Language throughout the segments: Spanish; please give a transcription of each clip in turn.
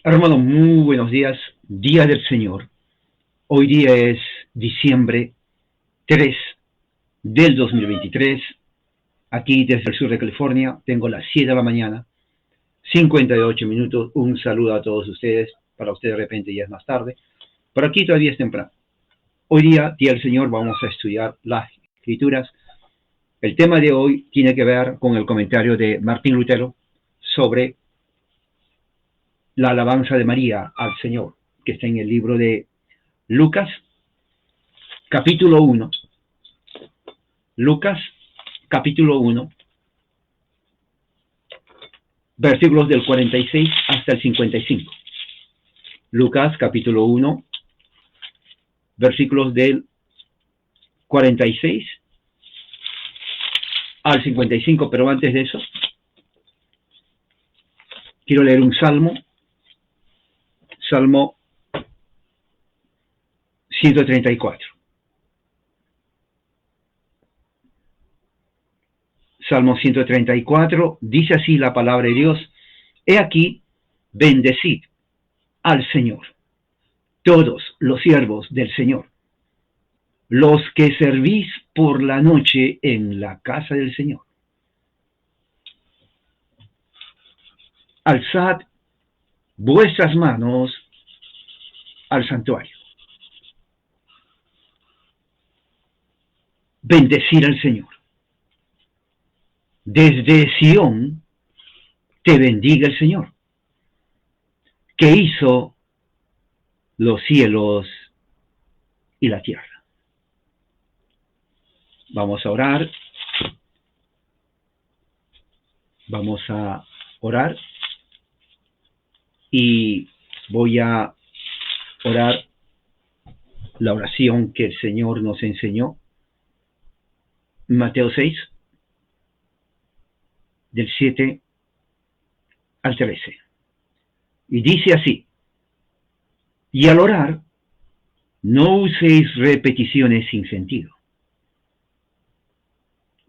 Hermano, muy buenos días, Día del Señor. Hoy día es diciembre 3 del 2023. Aquí desde el sur de California tengo las 7 de la mañana, 58 minutos. Un saludo a todos ustedes. Para ustedes de repente ya es más tarde, pero aquí todavía es temprano. Hoy día, Día del Señor, vamos a estudiar las Escrituras. El tema de hoy tiene que ver con el comentario de Martín Lutero sobre la alabanza de María al Señor, que está en el libro de Lucas, capítulo 1. Lucas, capítulo 1, versículos del 46 hasta el 55. Lucas, capítulo 1, versículos del 46 al 55. Pero antes de eso, quiero leer un salmo, Salmo 134. Salmo 134, dice así la palabra de Dios: He aquí, bendecid al Señor, todos los siervos del Señor, los que servís por la noche en la casa del Señor. Alzad vuestras manos al santuario. Bendecir al Señor. Desde Sión te bendiga el Señor, que hizo los cielos y la tierra. Vamos a orar. Vamos a orar. Y voy a orar la oración que el Señor nos enseñó. Mateo 6, del 7 al 13. Y dice así: Y al orar, no uséis repeticiones sin sentido,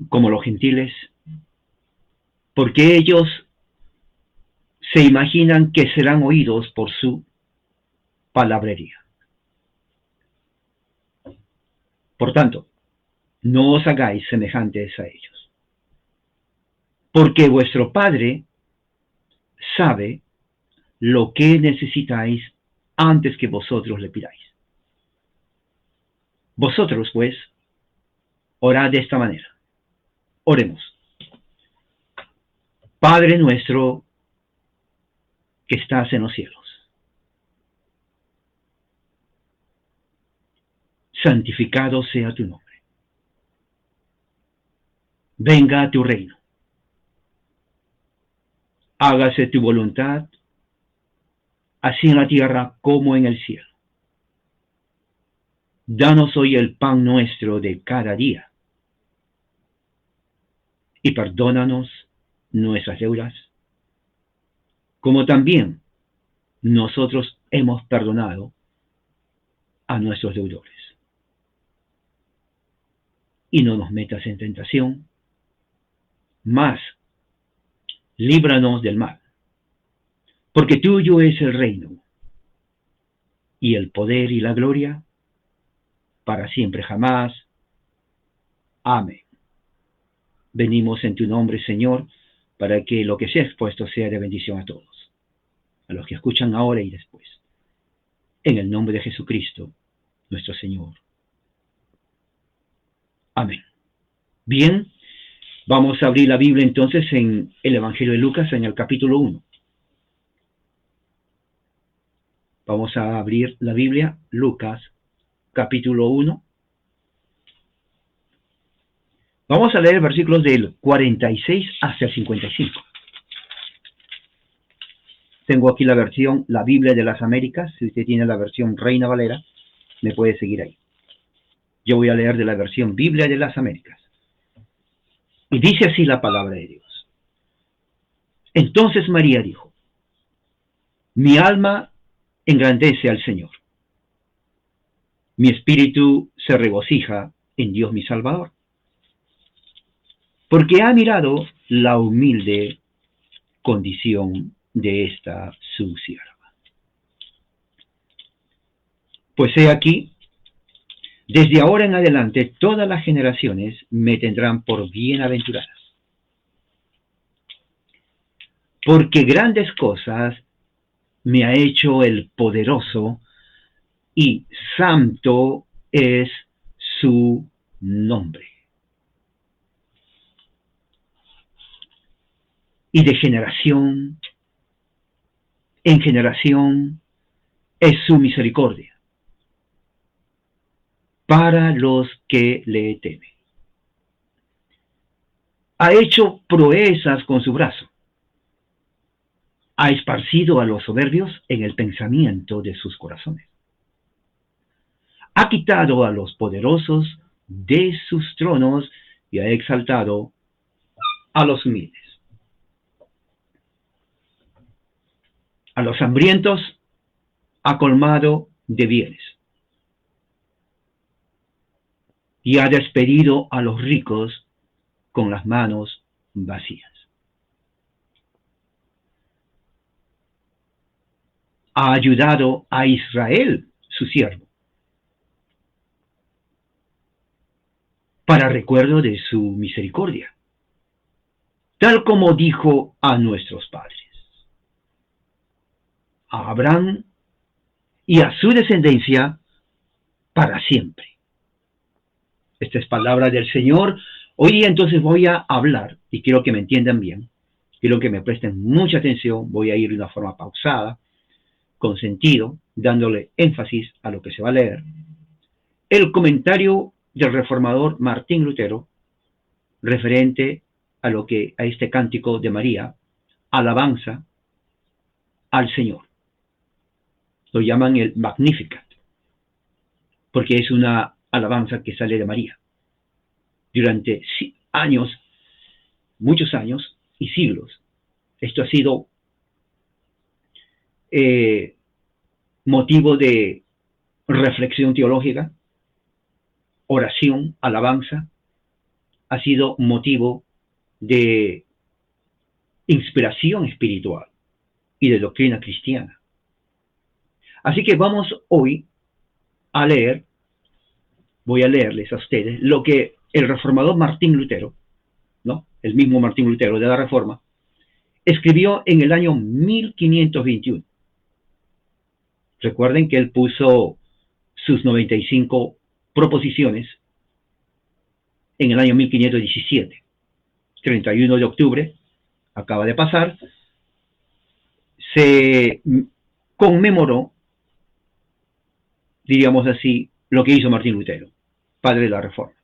como los gentiles, porque ellos se imaginan que serán oídos por su palabrería. Por tanto, no os hagáis semejantes a ellos, porque vuestro Padre sabe lo que necesitáis antes que vosotros le pidáis. Vosotros, pues, orad de esta manera. Oremos. Padre nuestro que estás en los cielos, santificado sea tu nombre. Venga a tu reino. Hágase tu voluntad, así en la tierra como en el cielo. Danos hoy el pan nuestro de cada día, y perdónanos nuestras deudas, como también nosotros hemos perdonado a nuestros deudores. Y no nos metas en tentación, mas líbranos del mal, porque tuyo es el reino, y el poder y la gloria, para siempre jamás. Amén. Venimos en tu nombre, Señor, para que lo que sea expuesto sea de bendición a todos, a los que escuchan ahora y después. En el nombre de Jesucristo, nuestro Señor. Amén. Bien, vamos a abrir la Biblia entonces en el Evangelio de Lucas, en el capítulo 1. Vamos a abrir la Biblia, Lucas, capítulo 1. Vamos a leer versículos del 46 hasta el 55. Tengo aquí la versión, la Biblia de las Américas. Si usted tiene la versión Reina Valera, me puede seguir ahí. Yo voy a leer de la versión Biblia de las Américas. Y dice así la palabra de Dios. Entonces María dijo: Mi alma engrandece al Señor. Mi espíritu se regocija en Dios mi Salvador, porque ha mirado la humilde condición de esta su sierva. Pues he aquí, desde ahora en adelante todas las generaciones me tendrán por bienaventuradas, porque grandes cosas me ha hecho el poderoso, y santo es su nombre. Y de generación en generación es su misericordia para los que le temen. Ha hecho proezas con su brazo. Ha esparcido a los soberbios en el pensamiento de sus corazones. Ha quitado a los poderosos de sus tronos y ha exaltado a los humildes. A los hambrientos ha colmado de bienes y ha despedido a los ricos con las manos vacías. Ha ayudado a Israel, su siervo, para recuerdo de su misericordia, tal como dijo a nuestros padres, a Abraham y a su descendencia para siempre. Esta es palabra del Señor. Hoy día entonces voy a hablar, y quiero que me entiendan bien, quiero que me presten mucha atención, voy a ir de una forma pausada, con sentido, dándole énfasis a lo que se va a leer. El comentario del reformador Martín Lutero, referente a este cántico de María, alabanza al Señor. Lo llaman el Magnificat, porque es una alabanza que sale de María. Durante años, muchos años y siglos, esto ha sido motivo de reflexión teológica, oración, alabanza, ha sido motivo de inspiración espiritual y de doctrina cristiana. Así que vamos hoy a leer, voy a leerles a ustedes lo que el reformador Martín Lutero, ¿no? El mismo Martín Lutero de la Reforma, escribió en el año 1521. Recuerden que él puso sus 95 proposiciones en el año 1517. 31 de octubre, acaba de pasar, se conmemoró, diríamos así, lo que hizo Martín Lutero, padre de la Reforma.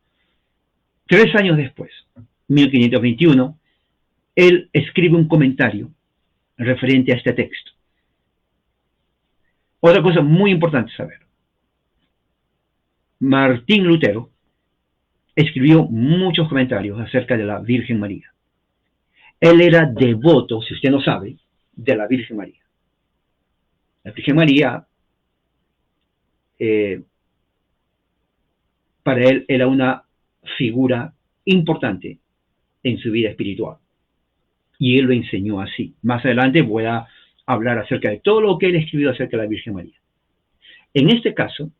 3 años después, 1521, él escribe un comentario referente a este texto. Otra cosa muy importante saber. Martín Lutero escribió muchos comentarios acerca de la Virgen María. Él era devoto, si usted no sabe, de la Virgen María. La Virgen María, para él, era una figura importante en su vida espiritual. Y él lo enseñó así. Más adelante voy a hablar acerca de todo lo que él escribió acerca de la Virgen María. En este caso,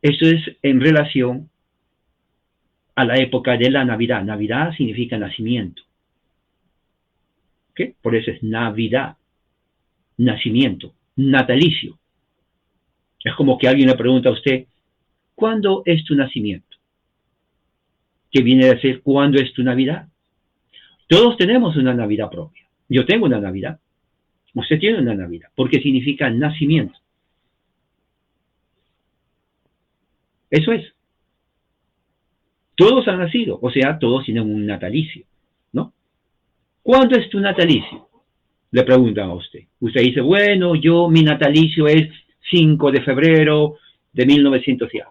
esto es en relación a la época de la Navidad. Navidad significa nacimiento. ¿Okay? Por eso es Navidad, nacimiento, natalicio. Es como que alguien le pregunta a usted, ¿cuándo es tu nacimiento? ¿Qué viene a decir cuándo es tu Navidad? Todos tenemos una Navidad propia. Yo tengo una Navidad. Usted tiene una Navidad, porque significa nacimiento. Eso es. Todos han nacido, o sea, todos tienen un natalicio, ¿no? ¿Cuándo es tu natalicio? Le preguntan a usted. Usted dice, bueno, mi natalicio es 5 de febrero de 1900 ya.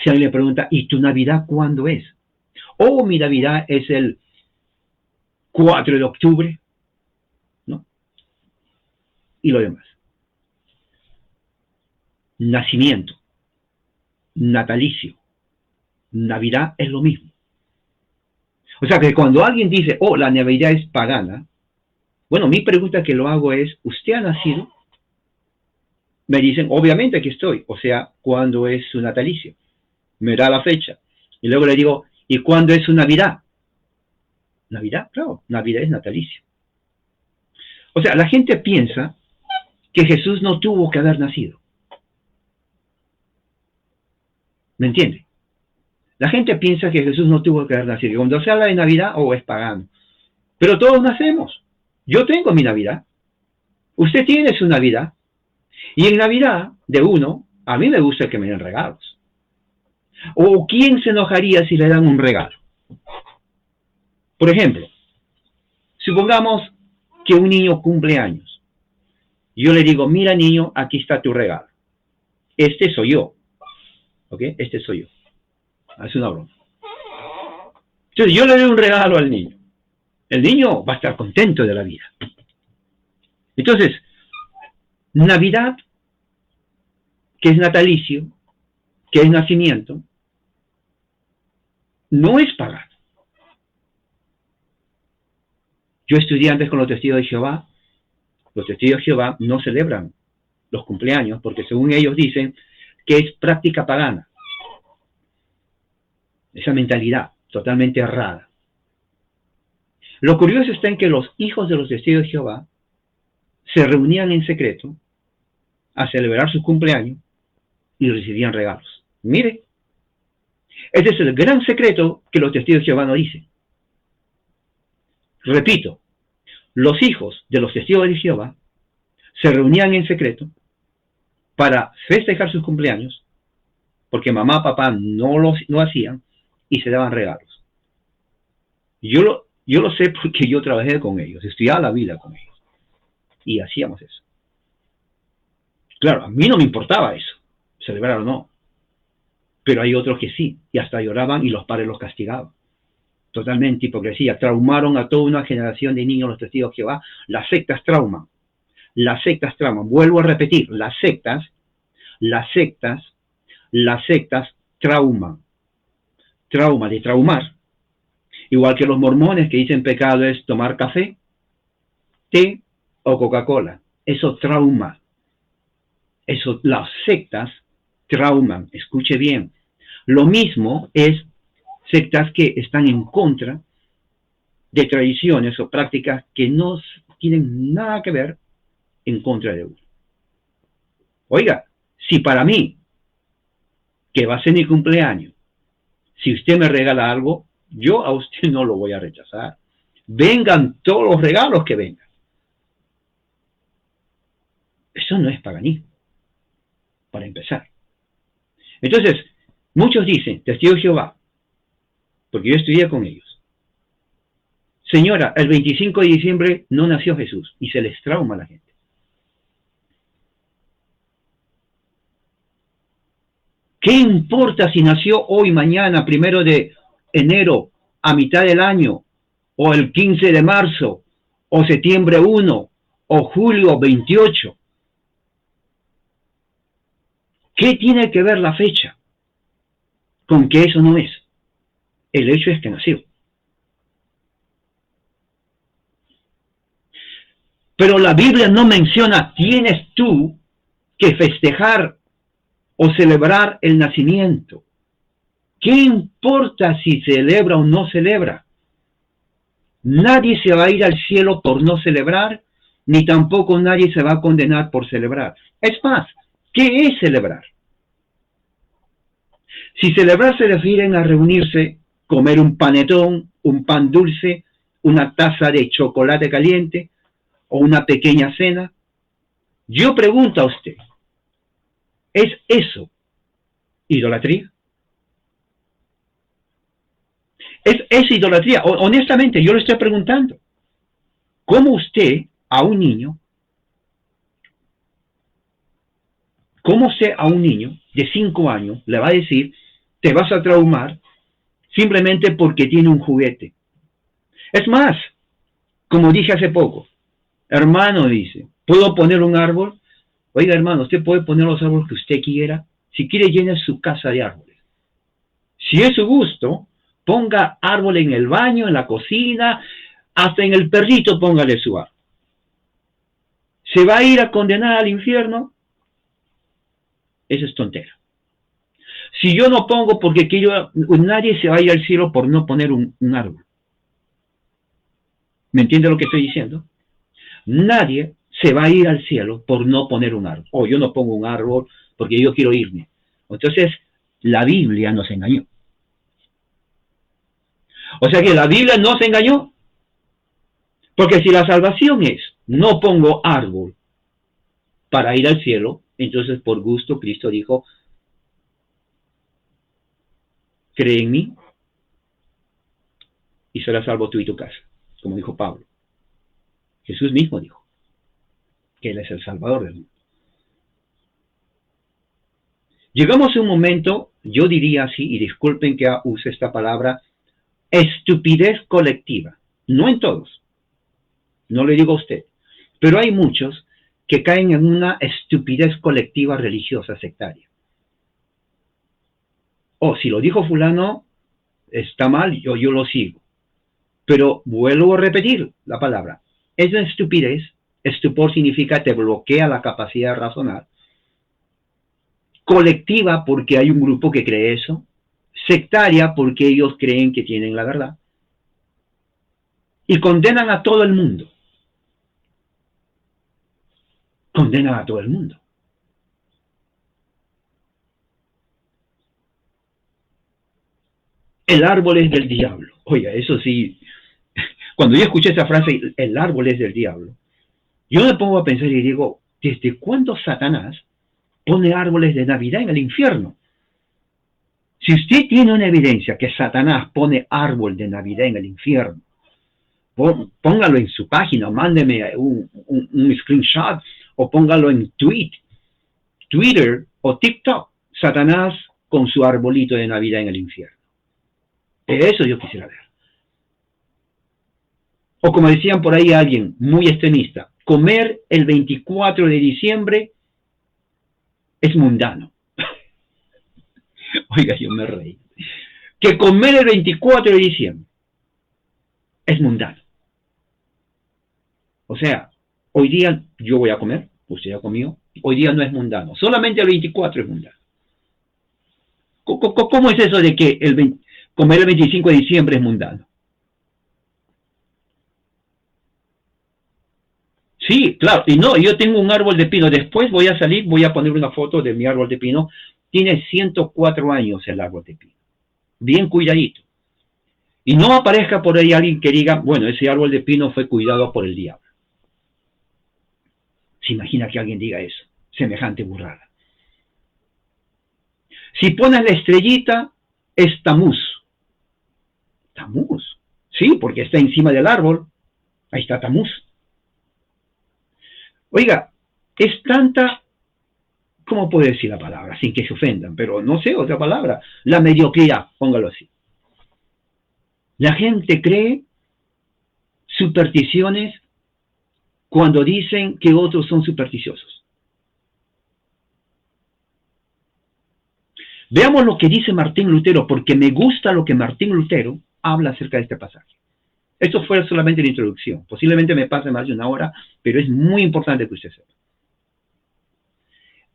Si alguien le pregunta, ¿y tu Navidad cuándo es? Oh, mi Navidad es el 4 de octubre, ¿no? Y lo demás. Nacimiento, natalicio, Navidad es lo mismo. O sea que cuando alguien dice, oh, la Navidad es pagana, bueno, mi pregunta que lo hago es, ¿usted ha nacido? me dicen, obviamente aquí estoy, o sea, ¿cuándo es su natalicio? Me da la fecha. Y luego le digo, ¿y cuándo es su Navidad? Navidad, claro, Navidad es natalicio. O sea, la gente piensa que Jesús no tuvo que haber nacido. ¿Me entiende? La gente piensa que Jesús no tuvo que haber nacido. Cuando se habla de Navidad, es pagano. Pero todos nacemos. Yo tengo mi Navidad. Usted tiene su Navidad. Y en Navidad, de uno, a mí me gusta que me den regalos. ¿O quién se enojaría si le dan un regalo? Por ejemplo, supongamos que un niño cumple años. Yo le digo, mira niño, aquí está tu regalo. Este soy yo. ¿Ok? Este soy yo. Es una broma. Entonces yo le doy un regalo al niño. El niño va a estar contento de la vida. Entonces, Navidad, que es natalicio, que es nacimiento, no es pagano. Yo estudié antes con los testigos de Jehová. Los testigos de Jehová no celebran los cumpleaños porque según ellos dicen que es práctica pagana. Esa mentalidad totalmente errada. Lo curioso está en que los hijos de los testigos de Jehová se reunían en secreto a celebrar su cumpleaños y recibían regalos. Mire, ese es el gran secreto que los testigos de Jehová no dicen. Repito, los hijos de los testigos de Jehová se reunían en secreto para festejar sus cumpleaños porque mamá, papá no lo hacían y se daban regalos. Yo lo sé porque yo trabajé con ellos, estudiaba la vida con ellos y hacíamos eso. Claro, a mí no me importaba eso, celebrar o no, pero hay otros que sí, y hasta lloraban y los padres los castigaban. Totalmente hipocresía, traumaron a toda una generación de niños los testigos de Jehová. Las sectas trauman, vuelvo a repetir, las sectas trauman, trauma de traumar, igual que los mormones que dicen pecado es tomar café, té o Coca-Cola, eso trauma, eso las sectas trauman, escuche bien, lo mismo es sectas que están en contra de tradiciones o prácticas que no tienen nada que ver en contra de uno. Oiga, si para mí, que va a ser mi cumpleaños, si usted me regala algo, yo a usted no lo voy a rechazar. Vengan todos los regalos que vengan. Eso no es paganismo, para empezar. Entonces, muchos dicen, testigos de Jehová, porque yo estudié con ellos. Señora, el 25 de diciembre no nació Jesús y se les trauma a la gente. ¿Qué importa si nació hoy, mañana, 1 de enero, a mitad del año, o el 15 de marzo, o septiembre 1, o julio 28? ¿Qué tiene que ver la fecha con que eso no es? El hecho es que nació. Pero la Biblia no menciona, tienes tú que festejar o celebrar el nacimiento. ¿Qué importa si celebra o no celebra? Nadie se va a ir al cielo por no celebrar, ni tampoco nadie se va a condenar por celebrar. Es más, ¿qué es celebrar? Si celebrar se refieren a reunirse, comer un panetón, un pan dulce, una taza de chocolate caliente o una pequeña cena, yo pregunto a usted, ¿es eso idolatría? ¿Es idolatría? Honestamente, yo le estoy preguntando, ¿cómo usted a un niño de 5 años le va a decir, te vas a traumar simplemente porque tiene un juguete? Es más, como dije hace poco, hermano dice, ¿puedo poner un árbol? Oiga hermano, usted puede poner los árboles que usted quiera. Si quiere, llene su casa de árboles. Si es su gusto, ponga árbol en el baño, en la cocina, hasta en el perrito póngale su árbol. ¿Se va a ir a condenar al infierno? Eso es tontera. Si yo no pongo porque quiero, nadie se va a ir al cielo por no poner un árbol. ¿Me entiende lo que estoy diciendo? Nadie se va a ir al cielo por no poner un árbol. O yo no pongo un árbol porque yo quiero irme. Entonces, la Biblia nos engañó. O sea que la Biblia nos engañó. Porque si la salvación es, no pongo árbol para ir al cielo, entonces por gusto Cristo dijo, cree en mí y serás salvo tú y tu casa, como dijo Pablo. Jesús mismo dijo que Él es el Salvador del mundo. Llegamos a un momento, yo diría así, y disculpen que use esta palabra, estupidez colectiva. No en todos, no le digo a usted, pero hay muchos que caen en una estupidez colectiva religiosa sectaria. O si lo dijo fulano, está mal, yo lo sigo. Pero vuelvo a repetir la palabra. Es una estupidez. Estupor significa te bloquea la capacidad de razonar. Colectiva porque hay un grupo que cree eso. Sectaria porque ellos creen que tienen la verdad. Y condenan a todo el mundo. Condenan a todo el mundo. El árbol es del diablo. Oiga, eso sí, cuando yo escuché esa frase, el árbol es del diablo, yo me pongo a pensar y digo, ¿desde cuándo Satanás pone árboles de Navidad en el infierno? Si usted tiene una evidencia que Satanás pone árbol de Navidad en el infierno, póngalo en su página, mándeme un screenshot o póngalo en Twitter o TikTok. Satanás con su arbolito de Navidad en el infierno. Eso yo quisiera ver. O como decían por ahí alguien muy extremista, comer el 24 de diciembre es mundano. Oiga, yo me reí. Que comer el 24 de diciembre es mundano. O sea, hoy día yo voy a comer, usted ya comió, hoy día no es mundano, solamente el 24 es mundano. ¿Cómo es eso de que comer el 25 de diciembre es mundano? Sí, claro, y no, yo tengo un árbol de pino, después voy a salir, voy a poner una foto de mi árbol de pino, tiene 104 años el árbol de pino, bien cuidadito. Y no aparezca por ahí alguien que diga, bueno, ese árbol de pino fue cuidado por el diablo. ¿Se imagina que alguien diga eso? Semejante burrada. Si pones la estrellita, es Tamuz. Tamuz, sí, porque está encima del árbol, ahí está Tamuz. Oiga, es tanta, ¿cómo puedo decir la palabra? Sin que se ofendan, pero no sé otra palabra. La mediocridad, póngalo así. La gente cree supersticiones cuando dicen que otros son supersticiosos. Veamos lo que dice Martín Lutero, porque me gusta lo que Martín Lutero habla acerca de este pasaje. Esto fue solamente la introducción. Posiblemente me pase más de una hora, pero es muy importante que usted sepa.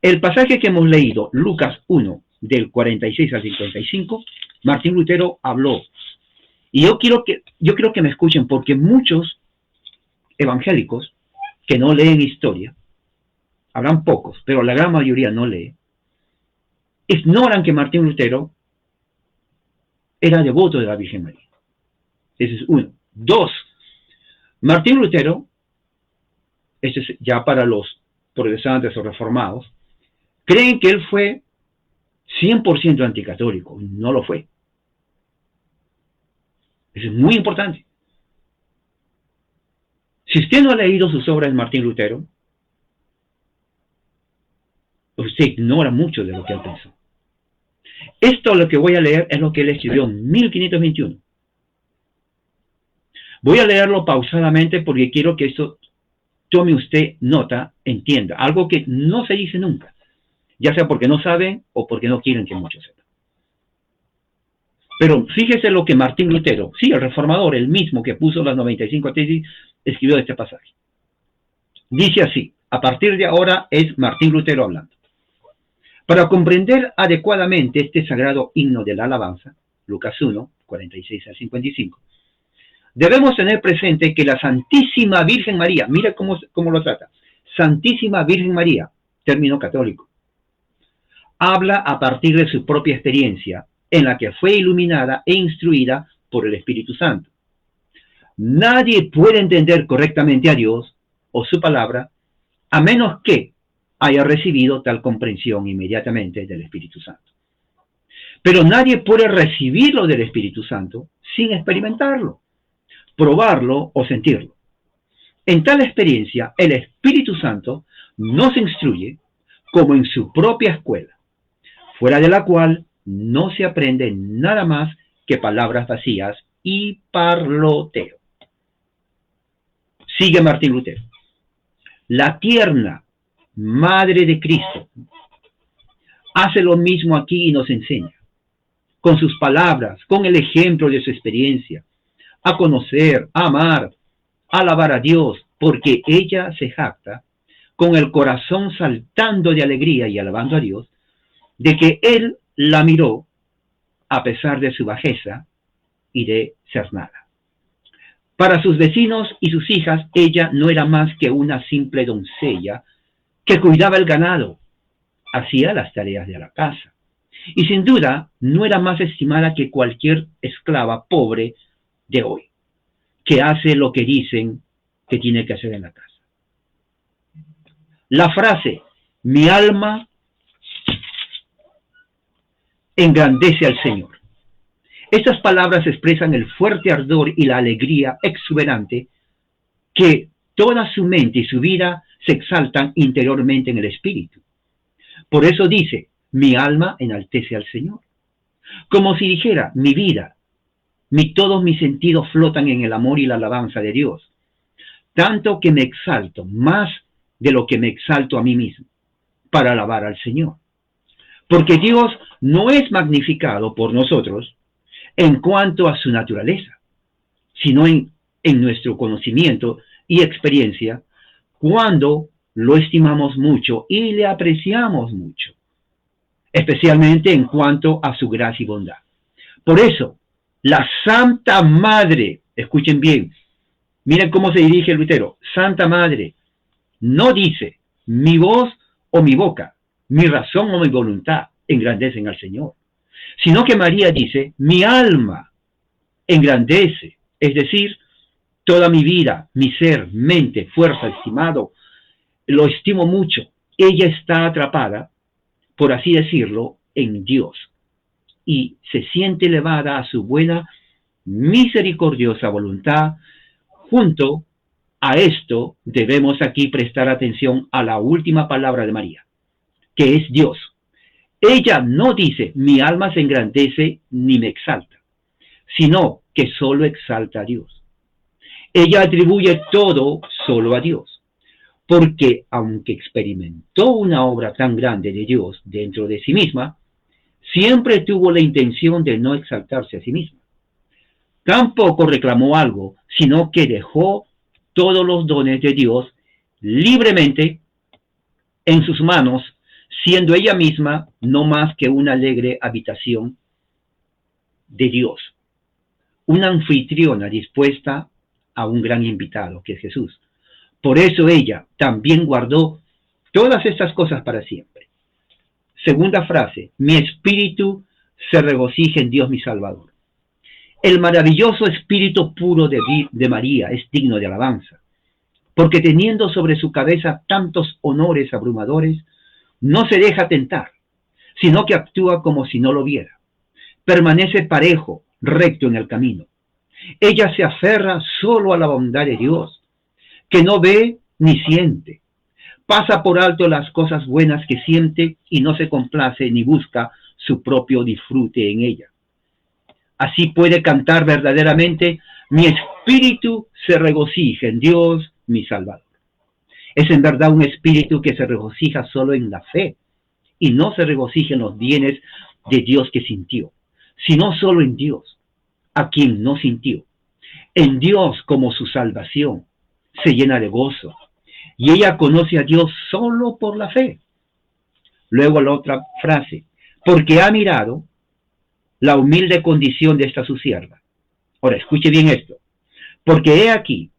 El pasaje que hemos leído, Lucas 1, del 46 al 55, Martín Lutero habló. Y yo quiero que me escuchen, porque muchos evangélicos que no leen historia, habrán pocos, pero la gran mayoría no lee, ignoran que Martín Lutero era devoto de la Virgen María. Ese es uno. Dos, Martín Lutero, este es ya para los protestantes o reformados, creen que él fue 100% anticatólico. No lo fue. Eso es muy importante. Si usted no ha leído sus obras de Martín Lutero, usted ignora mucho de lo que él pensó. Esto lo que voy a leer es lo que él escribió en 1521. Voy a leerlo pausadamente porque quiero que esto tome usted nota, entienda. Algo que no se dice nunca, ya sea porque no saben o porque no quieren que muchos sepan. Pero fíjese lo que Martín Lutero, sí, el reformador, el mismo que puso las 95 tesis, escribió este pasaje. Dice así, a partir de ahora es Martín Lutero hablando. Para comprender adecuadamente este sagrado himno de la alabanza, Lucas 1, 46 al 55, debemos tener presente que la Santísima Virgen María, mira cómo lo trata, Santísima Virgen María, término católico, habla a partir de su propia experiencia, en la que fue iluminada e instruida por el Espíritu Santo. Nadie puede entender correctamente a Dios o su palabra a menos que haya recibido tal comprensión inmediatamente del Espíritu Santo. Pero nadie puede recibirlo del Espíritu Santo sin experimentarlo, probarlo o sentirlo. En tal experiencia, el Espíritu Santo nos instruye como en su propia escuela, fuera de la cual no se aprende nada más que palabras vacías y parloteo. Sigue Martín Lutero. La tierna Madre de Cristo hace lo mismo aquí y nos enseña, con sus palabras, con el ejemplo de su experiencia, a conocer, a amar, a alabar a Dios, porque ella se jacta, con el corazón saltando de alegría y alabando a Dios, de que Él la miró a pesar de su bajeza y de ser nada. Para sus vecinos y sus hijas, ella no era más que una simple doncella que cuidaba el ganado, hacía las tareas de la casa, y sin duda no era más estimada que cualquier esclava pobre de hoy, que hace lo que dicen que tiene que hacer en la casa. La frase, mi alma engrandece al Señor. Estas palabras expresan el fuerte ardor y la alegría exuberante que toda su mente y su vida se exaltan interiormente en el espíritu. Por eso dice, mi alma enaltece al Señor. Como si dijera, mi vida, todos mis sentidos flotan en el amor y la alabanza de Dios. Tanto que me exalto, más de lo que me exalto a mí mismo, para alabar al Señor. Porque Dios no es magnificado por nosotros en cuanto a su naturaleza, sino en nuestro conocimiento y experiencia, cuando lo estimamos mucho y le apreciamos mucho, especialmente en cuanto a su gracia y bondad. Por eso, la Santa Madre, escuchen bien, miren cómo se dirige Lutero, Santa Madre, no dice mi voz o mi boca, mi razón o mi voluntad engrandecen al Señor, sino que María dice, mi alma engrandece, es decir, toda mi vida, mi ser, mente, fuerza, estimado, lo estimo mucho. Ella está atrapada, por así decirlo, en Dios y se siente elevada a su buena, misericordiosa voluntad. Junto a esto debemos aquí prestar atención a la última palabra de María, que es Dios. Ella no dice, mi alma se engrandece ni me exalta, sino que solo exalta a Dios. Ella atribuye todo solo a Dios, porque aunque experimentó una obra tan grande de Dios dentro de sí misma, siempre tuvo la intención de no exaltarse a sí misma. Tampoco reclamó algo, sino que dejó todos los dones de Dios libremente en sus manos, siendo ella misma no más que una alegre habitación de Dios, una anfitriona dispuesta a un gran invitado, que es Jesús. Por eso ella también guardó todas estas cosas para siempre. Segunda frase, mi espíritu se regocija en Dios mi Salvador. El maravilloso espíritu puro de María es digno de alabanza, porque teniendo sobre su cabeza tantos honores abrumadores, no se deja tentar, sino que actúa como si no lo viera. Permanece parejo, recto en el camino. Ella se aferra solo a la bondad de Dios, que no ve ni siente. Pasa por alto las cosas buenas que siente y no se complace ni busca su propio disfrute en ella. Así puede cantar verdaderamente, mi espíritu se regocija en Dios, mi Salvador. Es en verdad un espíritu que se regocija solo en la fe y no se regocija en los bienes de Dios que sintió, sino solo en Dios, a quien no sintió. En Dios como su salvación se llena de gozo y ella conoce a Dios solo por la fe. Luego la otra frase, porque ha mirado la humilde condición de esta su sierva. Ahora, escuche bien esto. Porque he aquí,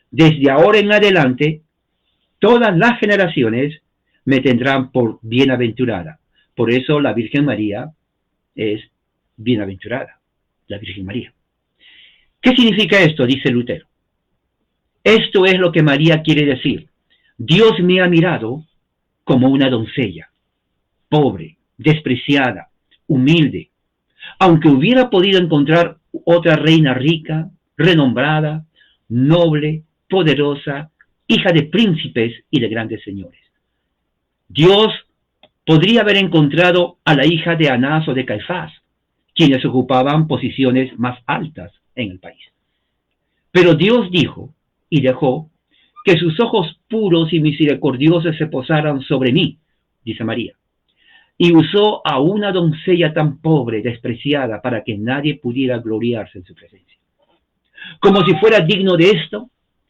desde ahora en adelante, todas las generaciones me tendrán por bienaventurada. Por eso la Virgen María es bienaventurada, la Virgen María. ¿Qué significa esto? Dice Lutero. Esto es lo que María quiere decir. Dios me ha mirado como una doncella, pobre, despreciada, humilde. Aunque hubiera podido encontrar otra reina rica, renombrada, noble, poderosa, hija de príncipes y de grandes señores. Dios podría haber encontrado a la hija de Anás o de Caifás, quienes ocupaban posiciones más altas en el país. Pero Dios dijo y dejó que sus ojos puros y misericordiosos se posaran sobre mí, dice María, y usó a una doncella tan pobre, despreciada, para que nadie pudiera gloriarse en su presencia. Como si fuera digno de esto,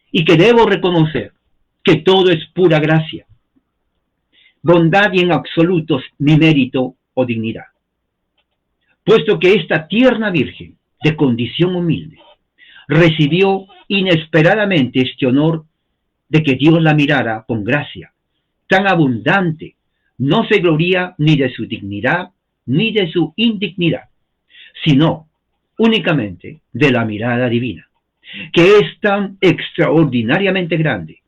y que debo reconocer que todo es pura gracia, bondad y en absoluto ni mérito o dignidad. Puesto que esta tierna virgen, de condición humilde, recibió inesperadamente este honor de que Dios la mirara con gracia tan abundante, no se gloría ni de su dignidad ni de su indignidad, sino únicamente de la mirada divina, que es tan extraordinariamente grande,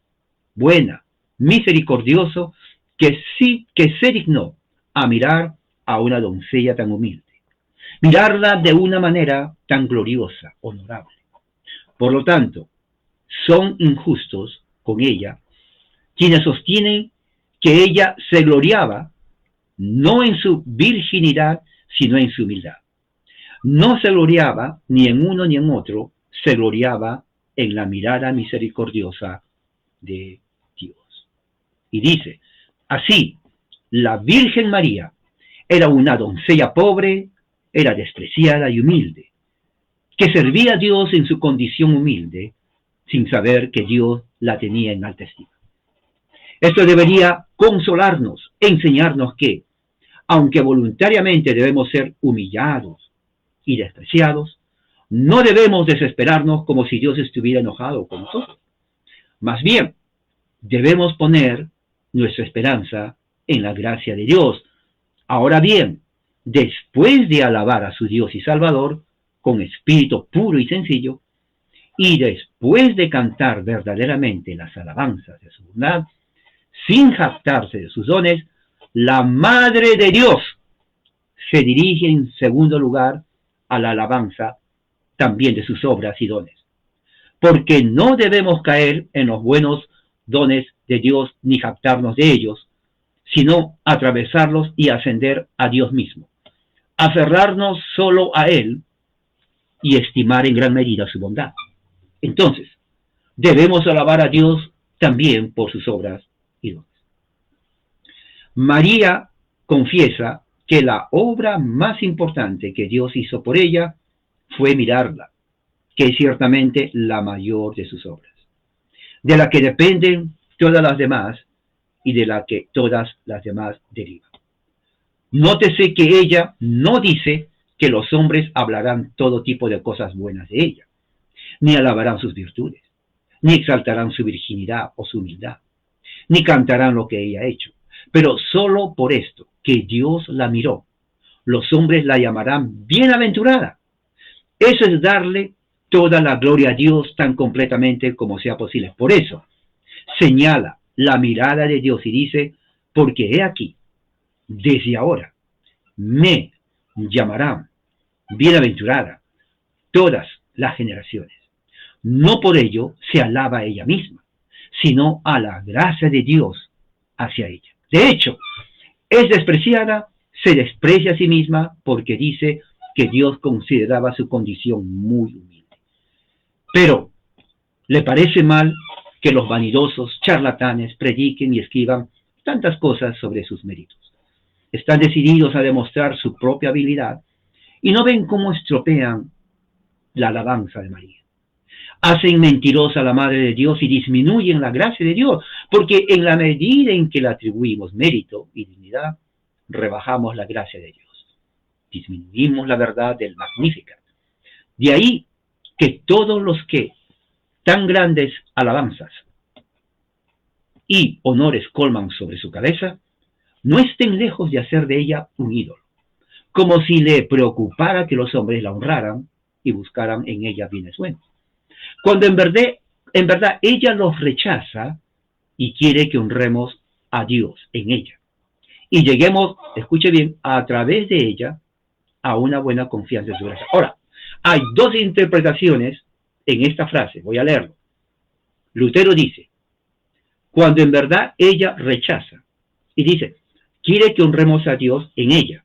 buena, misericordioso, que se dignó a mirar a una doncella tan humilde, mirarla de una manera tan gloriosa, honorable. Por lo tanto, son injustos con ella quienes sostienen que ella se gloriaba no en su virginidad, sino en su humildad. No se gloriaba ni en uno ni en otro, se gloriaba en la mirada misericordiosa de Dios. Y dice, así, la Virgen María era una doncella pobre, era despreciada y humilde, que servía a Dios en su condición humilde, sin saber que Dios la tenía en alta estima. Esto debería consolarnos, enseñarnos que, aunque voluntariamente debemos ser humillados y despreciados, no debemos desesperarnos como si Dios estuviera enojado con nosotros. Más bien, debemos poner nuestra esperanza en la gracia de Dios. Ahora bien, después de alabar a su Dios y Salvador, con espíritu puro y sencillo, y después de cantar verdaderamente las alabanzas de su bondad, sin jactarse de sus dones, la Madre de Dios se dirige en segundo lugar a la alabanza también de sus obras y dones. Porque no debemos caer en los buenos dones de Dios ni jactarnos de ellos, sino atravesarlos y ascender a Dios mismo, aferrarnos solo a Él y estimar en gran medida su bondad. Entonces, debemos alabar a Dios también por sus obras y dones. María confiesa que la obra más importante que Dios hizo por ella fue mirarla, que es ciertamente la mayor de sus obras, de la que dependen todas las demás y de la que todas las demás derivan. Nótese que ella no dice que los hombres hablarán todo tipo de cosas buenas de ella, ni alabarán sus virtudes, ni exaltarán su virginidad o su humildad, ni cantarán lo que ella ha hecho. Pero solo por esto, que Dios la miró, los hombres la llamarán bienaventurada. Eso es darle toda la gloria a Dios tan completamente como sea posible. Por eso, señala la mirada de Dios y dice, porque he aquí, desde ahora, me llamarán bienaventurada todas las generaciones. No por ello se alaba a ella misma, sino a la gracia de Dios hacia ella. De hecho, es despreciada, se desprecia a sí misma porque dice que Dios consideraba su condición muy humilde. Pero, ¿le parece mal que los vanidosos charlatanes prediquen y escriban tantas cosas sobre sus méritos? Están decididos a demostrar su propia habilidad y no ven cómo estropean la alabanza de María. Hacen mentirosa a la Madre de Dios y disminuyen la gracia de Dios, porque en la medida en que le atribuimos mérito y dignidad, rebajamos la gracia de Dios. Disminuimos la verdad del Magnificat. De ahí que todos los que tan grandes alabanzas y honores colman sobre su cabeza, no estén lejos de hacer de ella un ídolo, como si le preocupara que los hombres la honraran y buscaran en ella bienes buenos. Cuando en verdad ella los rechaza y quiere que honremos a Dios en ella. Y lleguemos, escuche bien, a través de ella a una buena confianza en su gracia. Ahora, hay dos interpretaciones en esta frase. Voy a leerlo. Lutero dice, cuando en verdad ella rechaza, y dice, quiere que honremos a Dios en ella.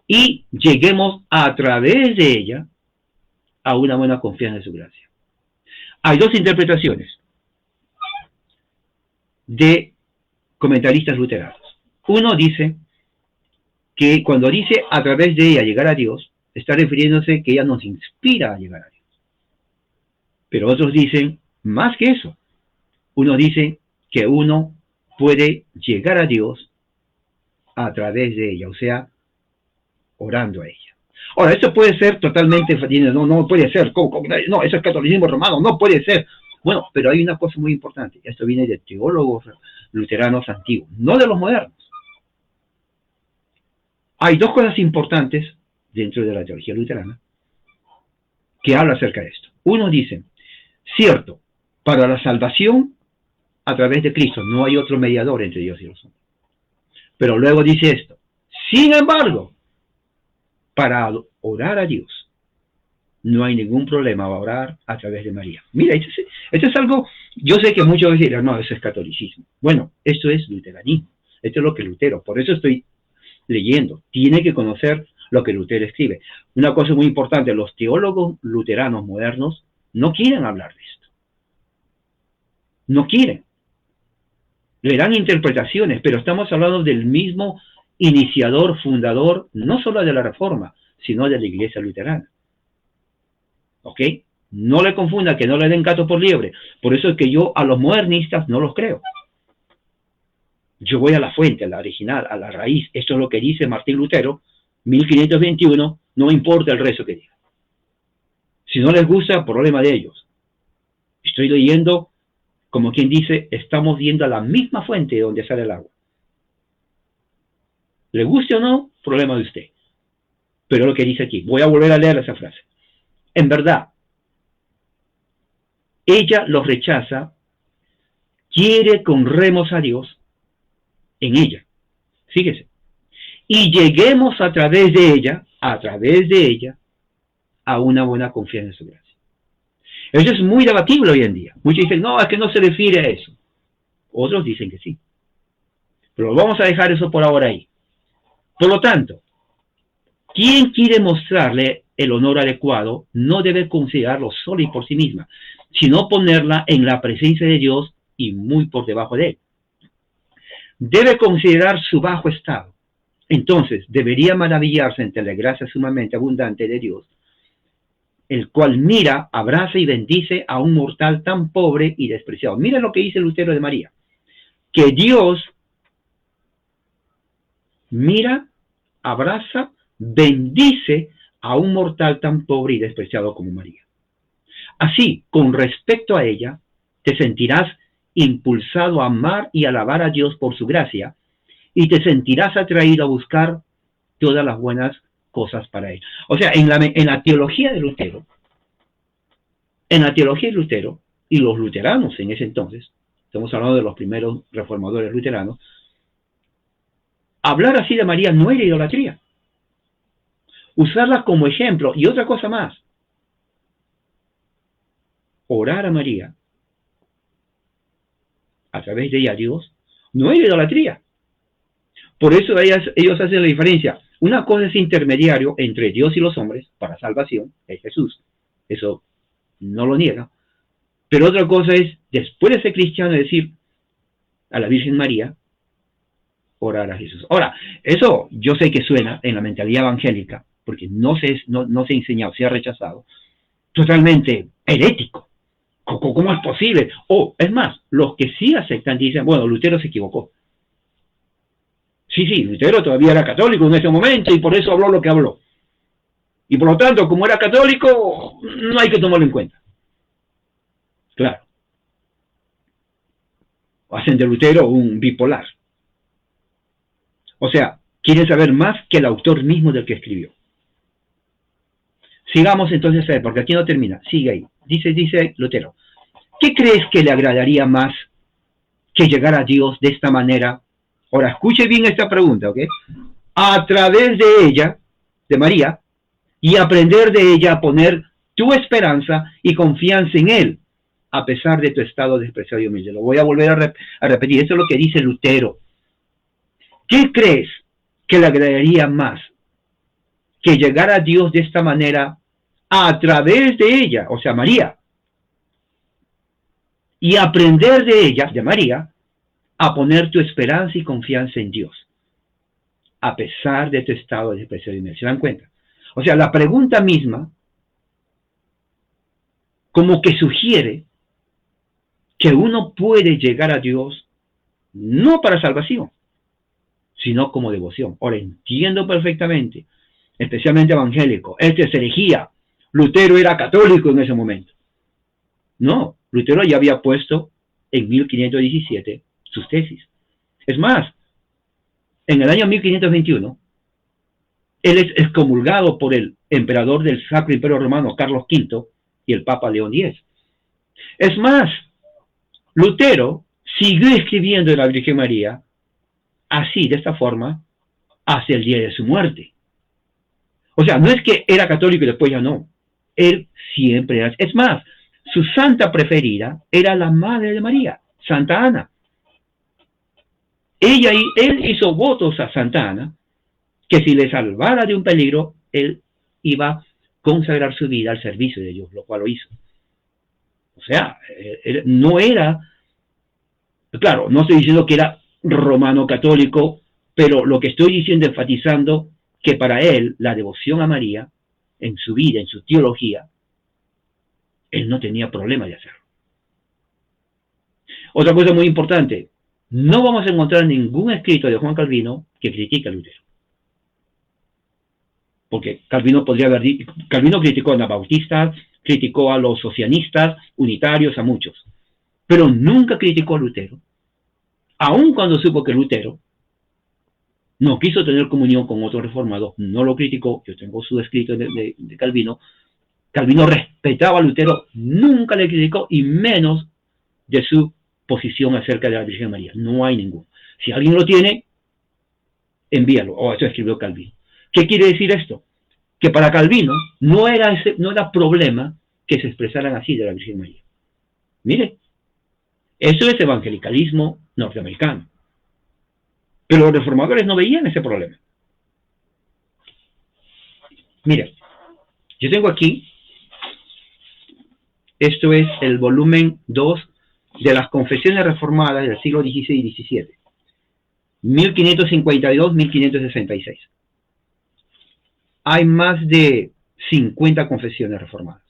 Y lleguemos a través de ella a una buena confianza en su gracia. Hay dos interpretaciones de comentaristas luteranos. Uno dice que cuando dice a través de ella llegar a Dios, está refiriéndose que ella nos inspira a llegar a Dios. Pero otros dicen más que eso. Uno dice que uno puede llegar a Dios a través de ella, o sea, orando a ella. Ahora, esto puede ser totalmente, no puede ser, no, eso es catolicismo romano, no puede ser. Bueno, pero hay una cosa muy importante, esto viene de teólogos luteranos antiguos, no de los modernos. Hay dos cosas importantes dentro de la teología luterana que habla acerca de esto. Uno dice, cierto, para la salvación a través de Cristo no hay otro mediador entre Dios y los hombres. Pero luego dice esto, sin embargo, para orar a Dios no hay ningún problema orar a través de María. Mira, esto es algo, yo sé que muchos dirán, no, eso es catolicismo. Bueno, esto es luteranismo, esto es lo que Lutero, por eso estoy leyendo, tiene que conocer lo que Lutero escribe. Una cosa muy importante, los teólogos luteranos modernos no quieren hablar de esto. No quieren. Le dan interpretaciones, pero estamos hablando del mismo iniciador, fundador, no solo de la Reforma, sino de la Iglesia luterana. ¿Ok? No le confunda, que no le den gato por liebre. Por eso es que yo a los modernistas no los creo. Yo voy a la fuente, a la original, a la raíz. Esto es lo que dice Martín Lutero, 1521, no importa el resto que diga. Si no les gusta, problema de ellos. Estoy leyendo, como quien dice, estamos viendo a la misma fuente de donde sale el agua. Le guste o no, problema de usted. Pero lo que dice aquí, voy a volver a leer esa frase. En verdad, ella los rechaza, quiere que honremos a Dios en ella. Fíjese. Y lleguemos a través de ella, a una buena confianza en su gracia. Eso es muy debatible hoy en día. Muchos dicen, no, es que no se refiere a eso. Otros dicen que sí. Pero vamos a dejar eso por ahora ahí. Por lo tanto, quien quiere mostrarle el honor adecuado no debe considerarlo solo y por sí misma, sino ponerla en la presencia de Dios y muy por debajo de él. Debe considerar su bajo estado. Entonces, debería maravillarse ante la gracia sumamente abundante de Dios, el cual mira, abraza y bendice a un mortal tan pobre y despreciado. Mira lo que dice Lutero de María. Que Dios mira, abraza, bendice a un mortal tan pobre y despreciado como María. Así, con respecto a ella, te sentirás impulsado a amar y alabar a Dios por su gracia, y te sentirás atraído a buscar todas las buenas cosas para él. O sea, en la teología de Lutero, y los luteranos en ese entonces, estamos hablando de los primeros reformadores luteranos, hablar así de María no era idolatría. Usarla como ejemplo, y otra cosa más, orar a María, a través de ella a Dios, no era idolatría. Por eso ellos hacen la diferencia. Una cosa es intermediario entre Dios y los hombres para salvación, es Jesús. Eso no lo niega. Pero otra cosa es, después de ser cristiano, decir a la Virgen María, orar a Jesús. Ahora, eso yo sé que suena en la mentalidad evangélica, porque no se ha enseñado, se ha rechazado, totalmente herético. ¿Cómo es posible? O, es más, los que sí aceptan dicen, bueno, Lutero se equivocó. Sí, Lutero todavía era católico en ese momento y por eso habló lo que habló. Y por lo tanto, como era católico, no hay que tomarlo en cuenta. Claro. Hacen de Lutero un bipolar. O sea, quieren saber más que el autor mismo del que escribió. Sigamos entonces, porque aquí no termina. Sigue ahí. Dice Lutero. ¿Qué crees que le agradaría más que llegar a Dios de esta manera? Ahora, escuche bien esta pregunta, ¿ok? A través de ella, de María, y aprender de ella a poner tu esperanza y confianza en Él, a pesar de tu estado despreciado y humilde. Lo voy a volver a repetir. Esto es lo que dice Lutero. ¿Qué crees que le agradaría más que llegar a Dios de esta manera a través de ella, o sea, María, y aprender de ella, de María, a poner tu esperanza y confianza en Dios, a pesar de tu estado de despreciado y humilde? ¿Se dan cuenta? O sea, la pregunta misma como que sugiere que uno puede llegar a Dios no para salvación, sino como devoción. Ahora, entiendo perfectamente, especialmente evangélico, este es herejía. Lutero era católico en ese momento. No, Lutero ya había puesto en 1517 sus tesis. Es más, en el año 1521, él es excomulgado por el emperador del Sacro Imperio Romano, Carlos V, y el Papa León X. Es más, Lutero siguió escribiendo de la Virgen María así, de esta forma, hasta el día de su muerte. O sea, no es que era católico y después ya no. Él siempre era. Es más, su santa preferida era la Madre de María, Santa Ana. Él hizo votos a Santa Ana que si le salvara de un peligro, él iba a consagrar su vida al servicio de Dios, lo cual lo hizo. O sea, él no era, claro, no estoy diciendo que era romano católico, pero lo que estoy diciendo, enfatizando que para él la devoción a María, en su vida, en su teología, él no tenía problema de hacerlo. Otra cosa muy importante, no vamos a encontrar ningún escrito de Juan Calvino que critique a Lutero. Porque Calvino criticó a anabautistas, criticó a los socianistas, unitarios, a muchos, pero nunca criticó a Lutero, aun cuando supo que Lutero no quiso tener comunión con otro reformado, no lo criticó. Yo tengo su escrito de Calvino. Calvino respetaba a Lutero, nunca le criticó, y menos de su posición acerca de la Virgen María. No hay ninguno. Si alguien lo tiene, envíalo. Eso escribió Calvino. ¿Qué quiere decir esto? Que para Calvino no era problema que se expresaran así de la Virgen María. Mire, eso es evangelicalismo norteamericano. Pero los reformadores no veían ese problema. Mire, yo tengo aquí, esto es el volumen 2 de las Confesiones Reformadas del siglo XVI y XVII, 1552-1566. Hay más de 50 confesiones reformadas.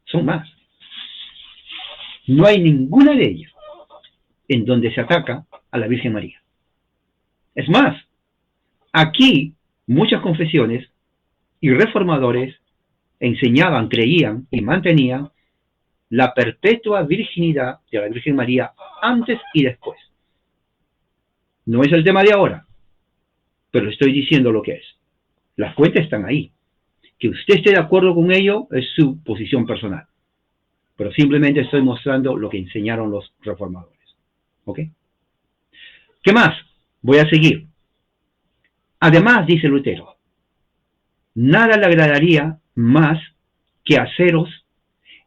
Son más. No hay ninguna de ellas en donde se ataca a la Virgen María. Es más, aquí muchas confesiones y reformadores enseñaban, creían y mantenían la perpetua virginidad de la Virgen María antes y después. No es el tema de ahora, pero estoy diciendo lo que es. Las fuentes están ahí. Que usted esté de acuerdo con ello es su posición personal. Pero simplemente estoy mostrando lo que enseñaron los reformadores. ¿Ok? ¿Qué más? Voy a seguir. Además, dice Lutero, nada le agradaría más que haceros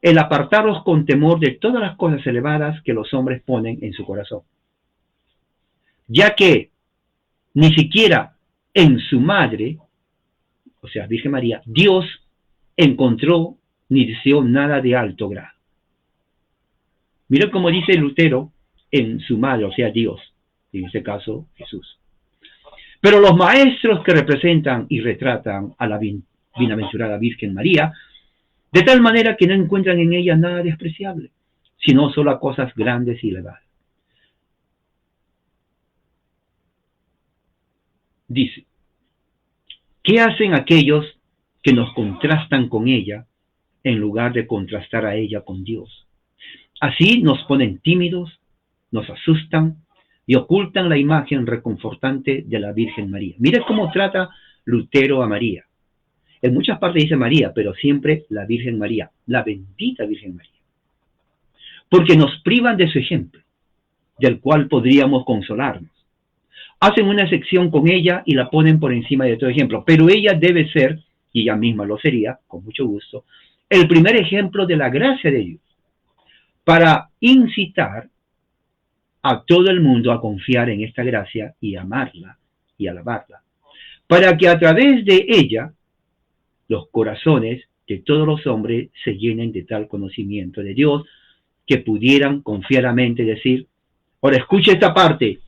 el apartaros con temor de todas las cosas elevadas que los hombres ponen en su corazón. Ya que ni siquiera en su madre, o sea, Virgen María, Dios encontró ni deseó nada de alto grado. Miren cómo dice Lutero en su madre, o sea, Dios, en este caso Jesús. Pero los maestros que representan y retratan a la bienaventurada Virgen María, de tal manera que no encuentran en ella nada despreciable, sino solo cosas grandes y elevadas. Dice, ¿qué hacen aquellos que nos contrastan con ella en lugar de contrastar a ella con Dios? Así nos ponen tímidos, nos asustan y ocultan la imagen reconfortante de la Virgen María. Mire cómo trata Lutero a María. En muchas partes dice María, pero siempre la Virgen María, la bendita Virgen María. Porque nos privan de su ejemplo, del cual podríamos consolarnos. Hacen una sección con ella y la ponen por encima de todo ejemplo, pero ella debe ser, y ella misma lo sería, con mucho gusto, el primer ejemplo de la gracia de Dios, para incitar a todo el mundo a confiar en esta gracia y amarla y alabarla, para que a través de ella los corazones de todos los hombres se llenen de tal conocimiento de Dios que pudieran confiadamente decir, ahora escuche esta parte,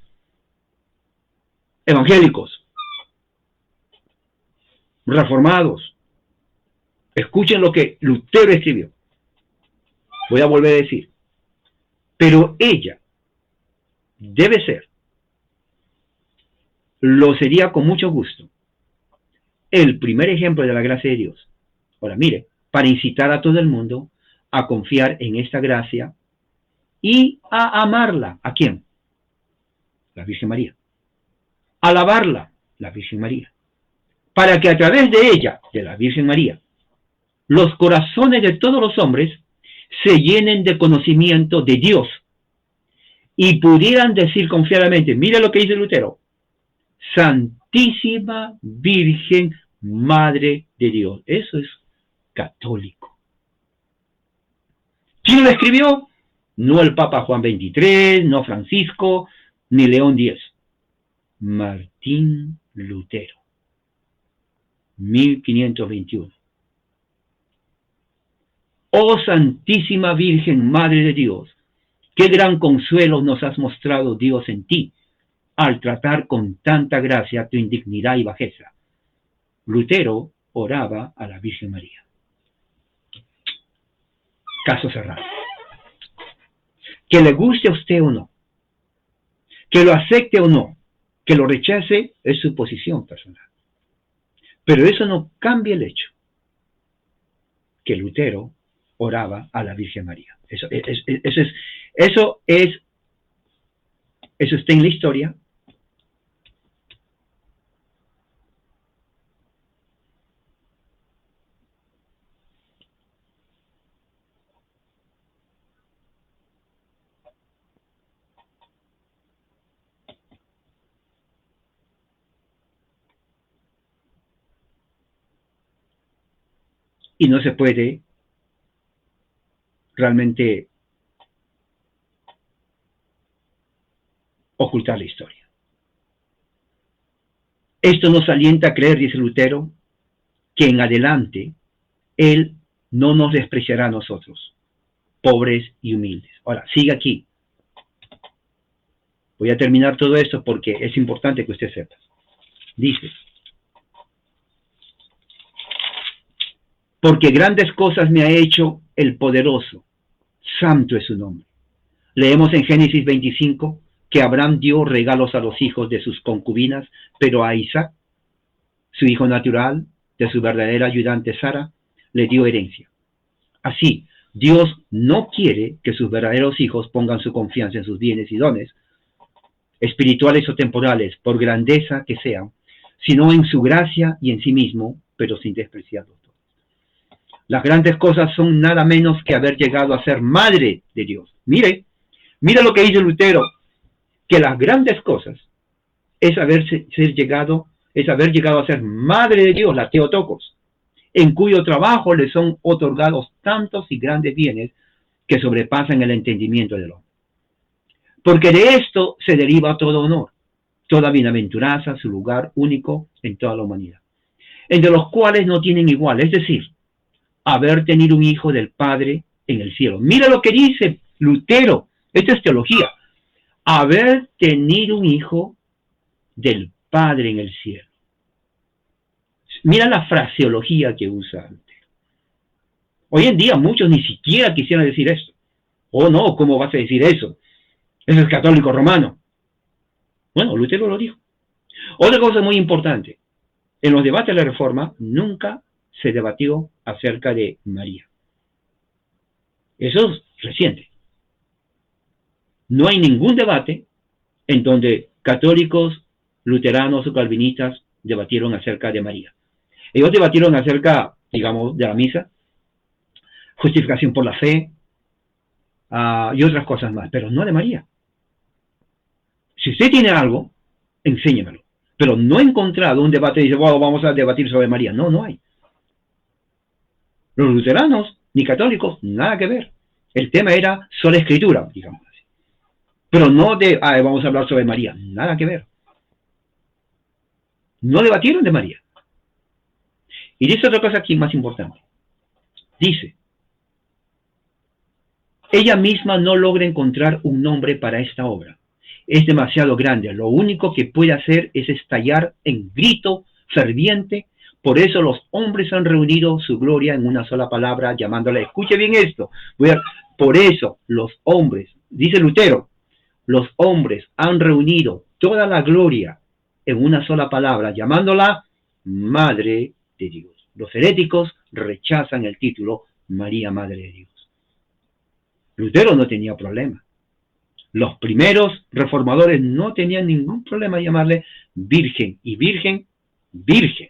evangélicos, reformados, escuchen lo que Lutero escribió. Voy a volver a decir, pero ella debe ser, lo sería con mucho gusto, el primer ejemplo de la gracia de Dios. Ahora mire, para incitar a todo el mundo a confiar en esta gracia y a amarla. ¿A quién? La Virgen María. Alabarla, la Virgen María. Para que a través de ella, de la Virgen María, los corazones de todos los hombres se llenen de conocimiento de Dios y pudieran decir confiadamente, mire lo que dice Lutero, Santísima Virgen Madre de Dios. Eso es católico. ¿Quién lo escribió? No el Papa Juan XXIII, no Francisco, ni León X. Martín Lutero, 1521. Oh Santísima Virgen Madre de Dios, qué gran consuelo nos has mostrado, Dios, en ti, al tratar con tanta gracia tu indignidad y bajeza. Lutero oraba a la Virgen María. Caso cerrado. Que le guste a usted o no, que lo acepte o no, que lo rechace, es su posición personal. Pero eso no cambia el hecho que Lutero oraba a la Virgen María. Eso está en la historia. Y no se puede realmente ocultar la historia. Esto nos alienta a creer, dice Lutero, que en adelante Él no nos despreciará a nosotros, pobres y humildes. Ahora, sigue aquí. Voy a terminar todo esto porque es importante que usted sepa. Dice, porque grandes cosas me ha hecho el poderoso, santo es su nombre. Leemos en Génesis 25 que Abraham dio regalos a los hijos de sus concubinas, pero a Isaac, su hijo natural, de su verdadera ayudante Sara, le dio herencia. Así, Dios no quiere que sus verdaderos hijos pongan su confianza en sus bienes y dones, espirituales o temporales, por grandeza que sean, sino en su gracia y en sí mismo, pero sin despreciarlo. Las grandes cosas son nada menos que haber llegado a ser madre de Dios. Mire lo que dice Lutero, que las grandes cosas es haber llegado a ser madre de Dios, la Theotokos, en cuyo trabajo le son otorgados tantos y grandes bienes que sobrepasan el entendimiento del hombre. Porque de esto se deriva todo honor, toda bienaventuranza, su lugar único en toda la humanidad, entre los cuales no tienen igual, es decir, haber tenido un hijo del Padre en el cielo. Mira lo que dice Lutero, esto es teología, haber tenido un hijo del Padre en el cielo. Mira la fraseología que usa Lutero. Hoy en día muchos ni siquiera quisieran decir esto. Oh no, ¿cómo vas a decir eso? Eso es católico romano. Bueno, Lutero lo dijo. Otra cosa muy importante, en los debates de la Reforma nunca se debatió acerca de María. Eso es reciente. No hay ningún debate en donde católicos, luteranos o calvinistas debatieron acerca de María. Ellos debatieron acerca, digamos, de la misa, justificación por la fe y otras cosas más, pero no de María. Si usted tiene algo, enséñemelo. Pero no he encontrado un debate y dice, bueno, vamos a debatir sobre María. No, no hay. Los luteranos ni católicos, nada que ver. El tema era sola escritura, digamos así. Pero no de, vamos a hablar sobre María. Nada que ver. No debatieron de María. Y dice otra cosa aquí más importante. Dice, ella misma no logra encontrar un nombre para esta obra. Es demasiado grande. Lo único que puede hacer es estallar en grito ferviente. Por eso los hombres han reunido su gloria en una sola palabra, llamándola. Escuche bien esto. Por eso los hombres, dice Lutero, los hombres han reunido toda la gloria en una sola palabra, llamándola Madre de Dios. Los heréticos rechazan el título María, Madre de Dios. Lutero no tenía problema. Los primeros reformadores no tenían ningún problema en llamarle virgen. Y virgen, virgen.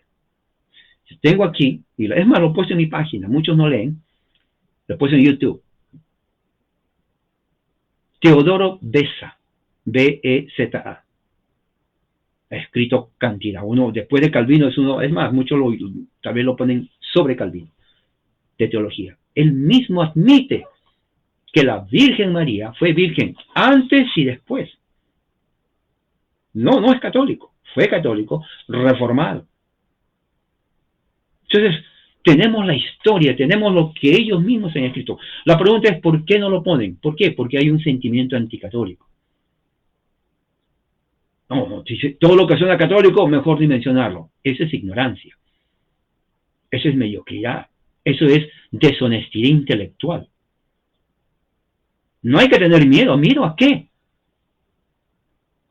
Tengo aquí, y es más, lo he puesto en mi página, muchos no leen, lo he puesto en YouTube. Teodoro Beza, B-E-Z-A. Ha escrito cantidad. Uno, después de Calvino, es más, muchos tal vez lo ponen sobre Calvino, de teología. Él mismo admite que la Virgen María fue virgen antes y después. No es católico, fue católico reformado. Entonces, tenemos la historia, tenemos lo que ellos mismos han escrito. La pregunta es, ¿por qué no lo ponen? ¿Por qué? Porque hay un sentimiento anticatólico. No, todo lo que suena católico, mejor dimensionarlo. Eso es ignorancia. Eso es mediocridad. Eso es deshonestidad intelectual. No hay que tener miedo. ¿Miedo a qué?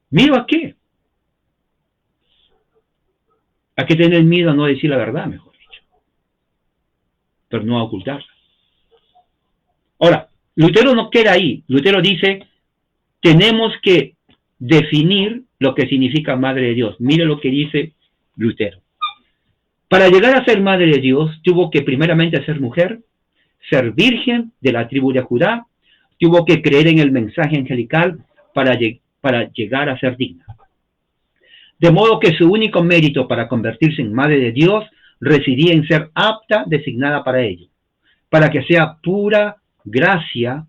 ¿Miedo a qué? Hay que tener miedo a no decir la verdad, mejor dicho. Pero no a ocultarla. Ahora, Lutero no queda ahí. Lutero dice, tenemos que definir lo que significa Madre de Dios. Mire lo que dice Lutero. Para llegar a ser Madre de Dios, tuvo que primeramente ser mujer, ser virgen de la tribu de Judá, tuvo que creer en el mensaje angelical para llegar a ser digna. De modo que su único mérito para convertirse en Madre de Dios residía en ser apta, designada para ello, para que sea pura gracia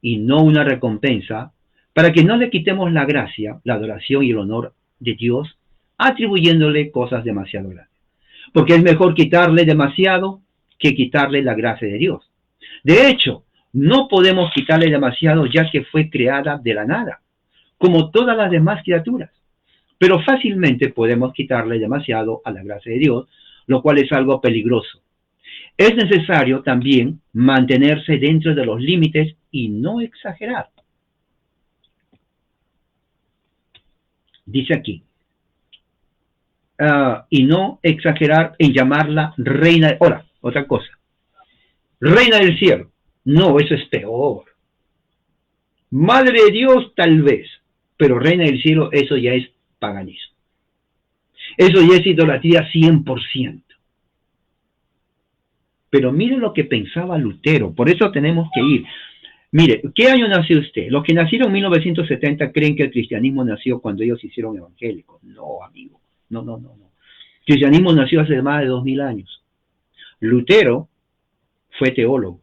y no una recompensa, para que no le quitemos la gracia, la adoración y el honor de Dios, atribuyéndole cosas demasiado grandes. Porque es mejor quitarle demasiado que quitarle la gracia de Dios. De hecho, no podemos quitarle demasiado ya que fue creada de la nada, como todas las demás criaturas. Pero fácilmente podemos quitarle demasiado a la gracia de Dios, lo cual es algo peligroso. Es necesario también mantenerse dentro de los límites y no exagerar. Dice aquí, y no exagerar en llamarla reina. Ahora, otra cosa. Reina del cielo. No, eso es peor. Madre de Dios, tal vez. Pero reina del cielo, eso ya es paganismo. Eso ya es idolatría 100%. Pero mire lo que pensaba Lutero. Por eso tenemos que ir. Mire, ¿qué año nació usted? Los que nacieron en 1970 creen que el cristianismo nació cuando ellos se hicieron evangélicos. No, amigo. No. El cristianismo nació hace más de 2000 años. Lutero fue teólogo,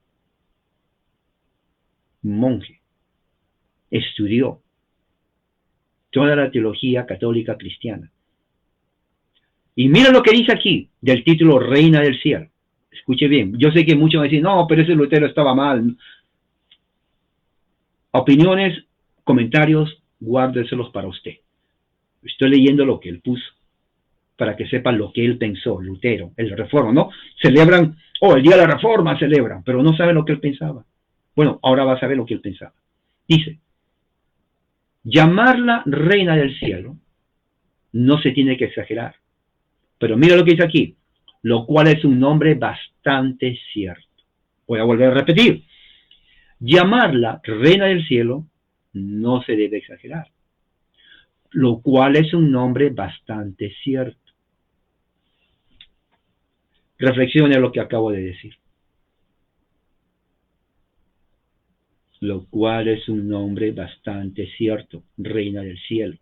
monje, estudió toda la teología católica cristiana. Y mira lo que dice aquí del título Reina del Cielo. Escuche bien, yo sé que muchos van a decir, no, pero ese Lutero estaba mal. Opiniones, comentarios, guárdeselos para usted. Estoy leyendo lo que él puso, para que sepan lo que él pensó, Lutero, el Reforma, ¿no? Celebran, el día de la Reforma celebran, pero no saben lo que él pensaba. Bueno, ahora va a saber lo que él pensaba. Dice, llamarla Reina del Cielo no se tiene que exagerar. Pero mira lo que dice aquí, lo cual es un nombre bastante cierto. Voy a volver a repetir. Llamarla reina del cielo no se debe exagerar, lo cual es un nombre bastante cierto. Reflexione lo que acabo de decir. Lo cual es un nombre bastante cierto, reina del cielo.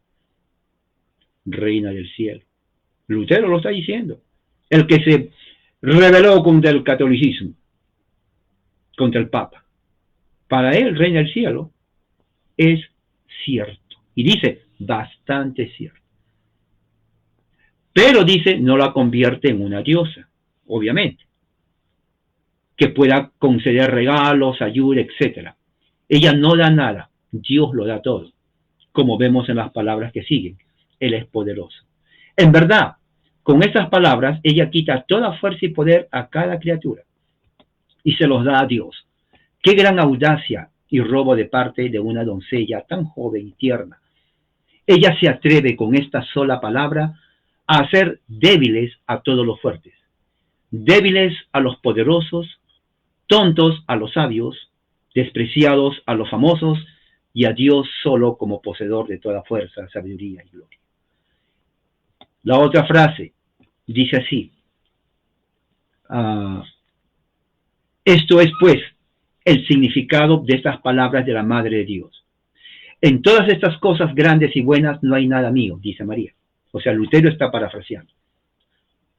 Reina del cielo. Lutero lo está diciendo. El que se rebeló contra el catolicismo, contra el Papa. Para él, reina del cielo, es cierto. Y dice, bastante cierto. Pero dice, no la convierte en una diosa, obviamente. Que pueda conceder regalos, ayuda, etc. Ella no da nada, Dios lo da todo. Como vemos en las palabras que siguen, Él es poderoso. En verdad, con esas palabras, ella quita toda fuerza y poder a cada criatura y se los da a Dios. Qué gran audacia y robo de parte de una doncella tan joven y tierna. Ella se atreve con esta sola palabra a hacer débiles a todos los fuertes, débiles a los poderosos, tontos a los sabios, despreciados a los famosos y a Dios solo como poseedor de toda fuerza, sabiduría y gloria. La otra frase dice así, esto es pues el significado de estas palabras de la Madre de Dios. En todas estas cosas grandes y buenas no hay nada mío, dice María. O sea, Lutero está parafraseando.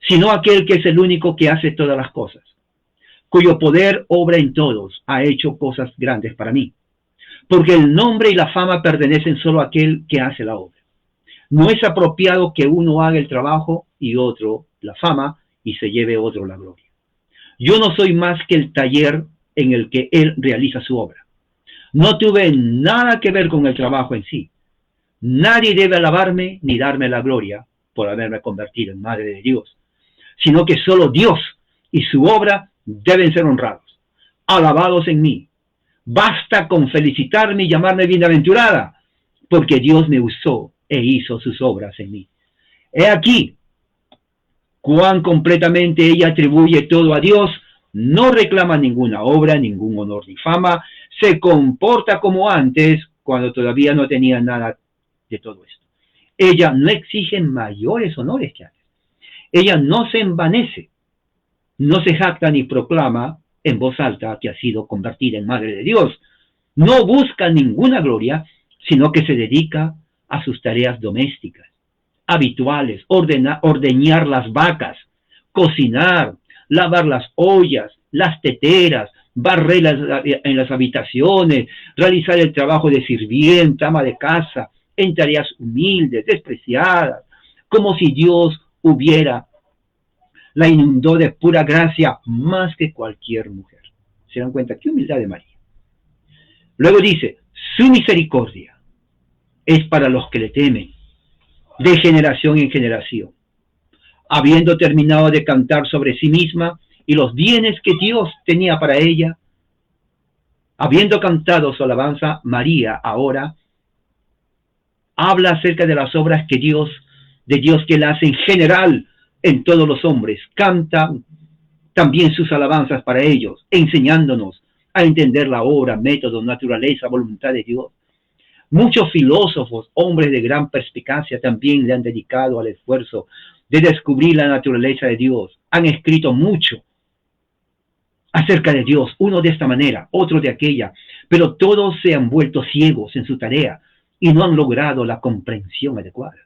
Sino aquel que es el único que hace todas las cosas, cuyo poder obra en todos, ha hecho cosas grandes para mí. Porque el nombre y la fama pertenecen solo a aquel que hace la obra. No es apropiado que uno haga el trabajo y otro la fama y se lleve otro la gloria. Yo no soy más que el taller en el que él realiza su obra. No tuve nada que ver con el trabajo en sí. Nadie debe alabarme ni darme la gloria por haberme convertido en Madre de Dios, sino que solo Dios y su obra deben ser honrados, alabados en mí. Basta con felicitarme y llamarme bienaventurada, porque Dios me usó e hizo sus obras en mí. He aquí cuán completamente ella atribuye todo a Dios, no reclama ninguna obra, ningún honor ni fama, se comporta como antes, cuando todavía no tenía nada de todo esto. Ella no exige mayores honores que antes. Ella no se envanece, no se jacta ni proclama en voz alta que ha sido convertida en Madre de Dios. No busca ninguna gloria, sino que se dedica a sus tareas domésticas, habituales, ordeñar las vacas, cocinar, lavar las ollas, las teteras, barrer en las habitaciones, realizar el trabajo de sirvienta, ama de casa, en tareas humildes, despreciadas, como si Dios la inundó de pura gracia más que cualquier mujer. ¿Se dan cuenta? Qué humildad de María. Luego dice, su misericordia es para los que le temen, de generación en generación. Habiendo terminado de cantar sobre sí misma y los bienes que Dios tenía para ella, habiendo cantado su alabanza, María ahora habla acerca de las obras de Dios que él hace en general en todos los hombres. Canta también sus alabanzas para ellos, enseñándonos a entender la obra, método, naturaleza, voluntad de Dios. Muchos filósofos, hombres de gran perspicacia, también le han dedicado al esfuerzo de descubrir la naturaleza de Dios. Han escrito mucho acerca de Dios, uno de esta manera, otro de aquella, pero todos se han vuelto ciegos en su tarea y no han logrado la comprensión adecuada.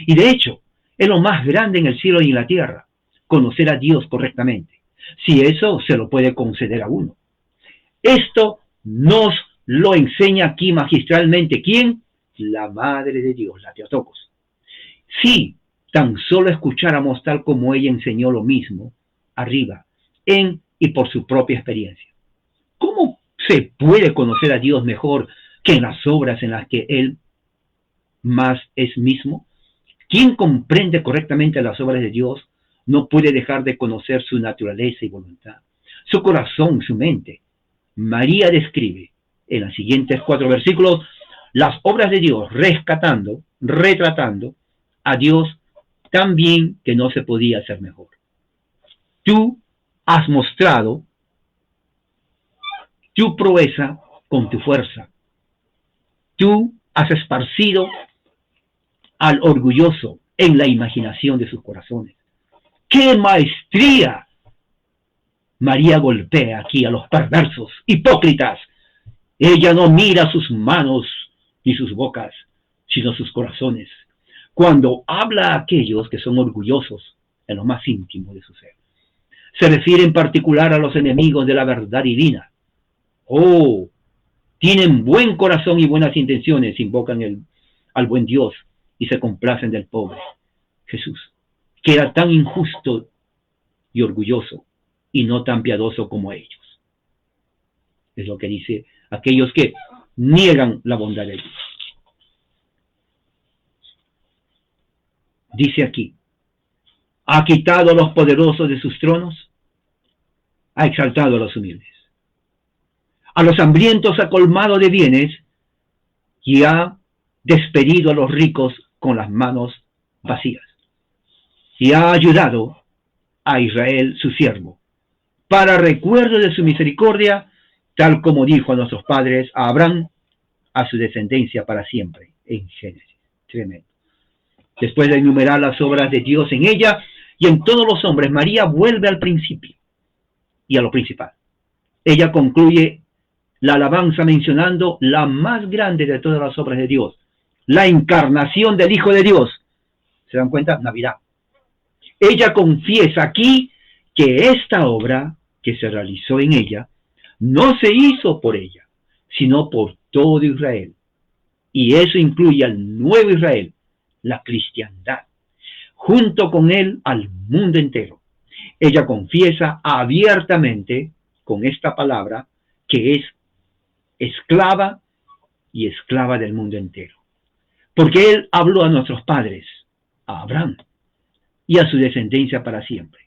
Y de hecho, es lo más grande en el cielo y en la tierra, conocer a Dios correctamente. Si eso se lo puede conceder a uno. Esto nos lo enseña aquí magistralmente. ¿Quién? La Madre de Dios, la Theotokos. Si tan solo escucháramos tal como ella enseñó lo mismo, arriba, en y por su propia experiencia. ¿Cómo se puede conocer a Dios mejor que en las obras en las que Él más es mismo? Quien comprende correctamente las obras de Dios no puede dejar de conocer su naturaleza y voluntad, su corazón, su mente. María describe en los siguientes 4 versículos las obras de Dios, retratando a Dios tan bien que no se podía hacer mejor. Tú has mostrado tu proeza con tu fuerza. Tú has esparcido al orgulloso en la imaginación de sus corazones. ¡Qué maestría! María golpea aquí a los perversos, hipócritas. Ella no mira sus manos ni sus bocas, sino sus corazones, cuando habla a aquellos que son orgullosos en lo más íntimo de su ser. Se refiere en particular a los enemigos de la verdad divina. Oh, tienen buen corazón y buenas intenciones, invocan al buen Dios y se complacen del pobre Jesús, que era tan injusto y orgulloso y no tan piadoso como ellos. Es lo que dice aquellos que niegan la bondad de Dios. Dice aquí, ha quitado a los poderosos de sus tronos, ha exaltado a los humildes. A los hambrientos ha colmado de bienes y ha despedido a los ricos con las manos vacías. Y ha ayudado a Israel, su siervo, para recuerdo de su misericordia, tal como dijo a nuestros padres, a Abraham, a su descendencia para siempre, en Génesis. Tremendo. Después de enumerar las obras de Dios en ella y en todos los hombres, María vuelve al principio y a lo principal. Ella concluye la alabanza mencionando la más grande de todas las obras de Dios, la encarnación del Hijo de Dios. ¿Se dan cuenta? Navidad. Ella confiesa aquí que esta obra que se realizó en ella no se hizo por ella, sino por todo Israel. Y eso incluye al nuevo Israel, la cristiandad, junto con él al mundo entero. Ella confiesa abiertamente con esta palabra que es esclava y esclava del mundo entero. Porque él habló a nuestros padres, a Abraham, y a su descendencia para siempre.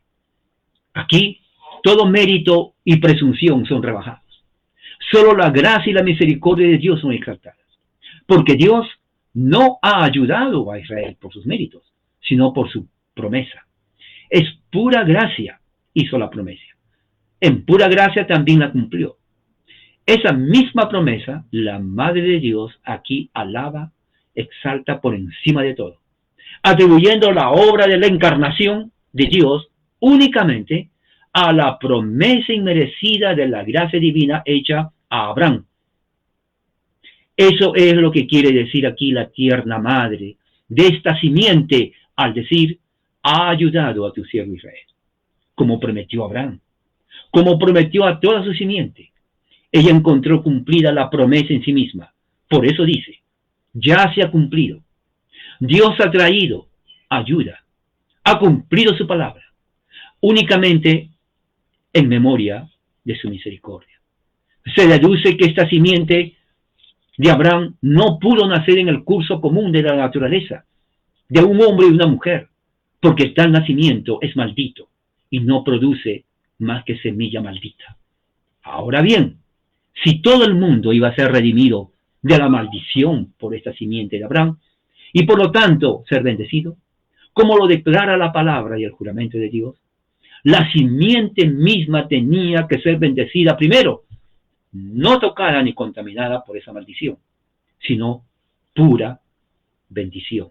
Aquí todo mérito y presunción son rebajados. Solo la gracia y la misericordia de Dios son exaltadas. Porque Dios no ha ayudado a Israel por sus méritos, sino por su promesa. Es pura gracia hizo la promesa. En pura gracia también la cumplió. Esa misma promesa, la Madre de Dios aquí alaba, exalta por encima de todo, atribuyendo la obra de la encarnación de Dios únicamente a la promesa inmerecida de la gracia divina hecha a Abraham. Eso es lo que quiere decir aquí la tierna madre de esta simiente al decir, ha ayudado a tu siervo Israel, como prometió Abraham, como prometió a toda su simiente. Ella encontró cumplida la promesa en sí misma. Por eso dice, ya se ha cumplido. Dios ha traído ayuda, ha cumplido su palabra, únicamente en memoria de su misericordia. Se deduce que esta simiente de Abraham no pudo nacer en el curso común de la naturaleza, de un hombre y una mujer, porque tal nacimiento es maldito y no produce más que semilla maldita. Ahora bien, si todo el mundo iba a ser redimido de la maldición por esta simiente de Abraham, y por lo tanto ser bendecido, como lo declara la palabra y el juramento de Dios, la simiente misma tenía que ser bendecida primero, no tocada ni contaminada por esa maldición, sino pura bendición,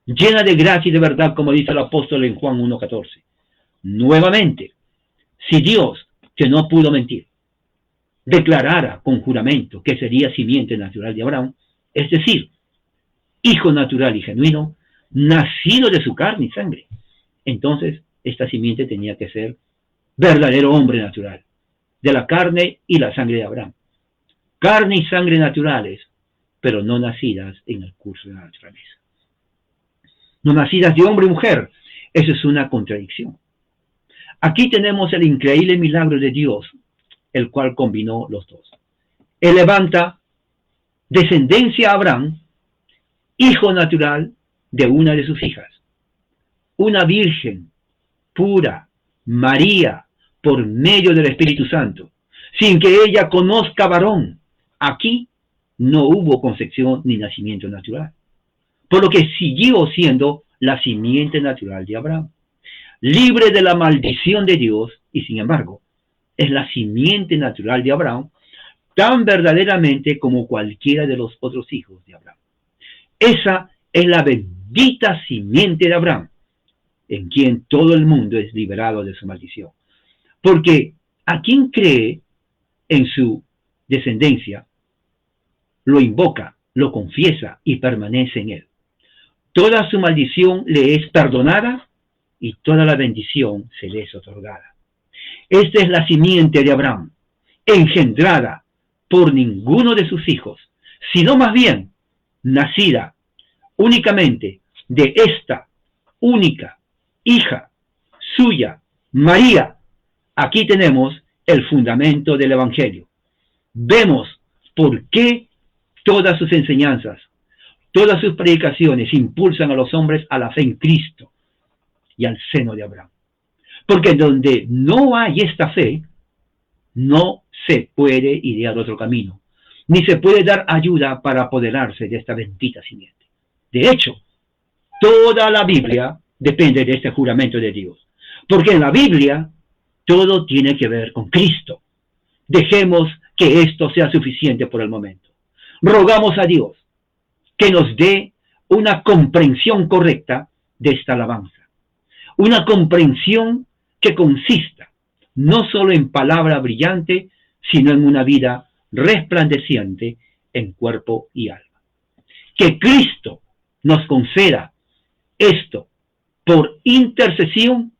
llena de gracia y de verdad, como dice el apóstol en Juan 1:14. Nuevamente, si Dios, que no pudo mentir, declarara con juramento que sería simiente natural de Abraham, es decir, hijo natural y genuino, nacido de su carne y sangre, entonces esta simiente tenía que ser verdadero hombre natural, de la carne y la sangre de Abraham. Carne y sangre naturales, pero no nacidas en el curso de la naturaleza. No nacidas de hombre y mujer. Eso es una contradicción. Aquí tenemos el increíble milagro de Dios, el cual combinó los dos. Él levanta descendencia a Abraham, hijo natural de una de sus hijas, una virgen pura, María, por medio del Espíritu Santo, sin que ella conozca varón. Aquí no hubo concepción ni nacimiento natural, por lo que siguió siendo la simiente natural de Abraham, libre de la maldición de Dios, y sin embargo, es la simiente natural de Abraham, tan verdaderamente como cualquiera de los otros hijos de Abraham. Esa es la bendita simiente de Abraham, en quien todo el mundo es liberado de su maldición. Porque a quien cree en su descendencia, lo invoca, lo confiesa y permanece en él. Toda su maldición le es perdonada y toda la bendición se le es otorgada. Esta es la simiente de Abraham, engendrada por ninguno de sus hijos, sino más bien nacida únicamente de esta única hija suya, María. Aquí tenemos el fundamento del Evangelio. Vemos por qué todas sus enseñanzas, todas sus predicaciones impulsan a los hombres a la fe en Cristo y al seno de Abraham. Porque donde no hay esta fe, no se puede idear otro camino, ni se puede dar ayuda para apoderarse de esta bendita simiente. De hecho, toda la Biblia depende de este juramento de Dios, porque en la Biblia todo tiene que ver con Cristo. Dejemos que esto sea suficiente por el momento. Rogamos a Dios que nos dé una comprensión correcta de esta alabanza, una comprensión que consista no solo en palabra brillante, sino en una vida resplandeciente en cuerpo y alma. Que Cristo nos conceda esto por intercesión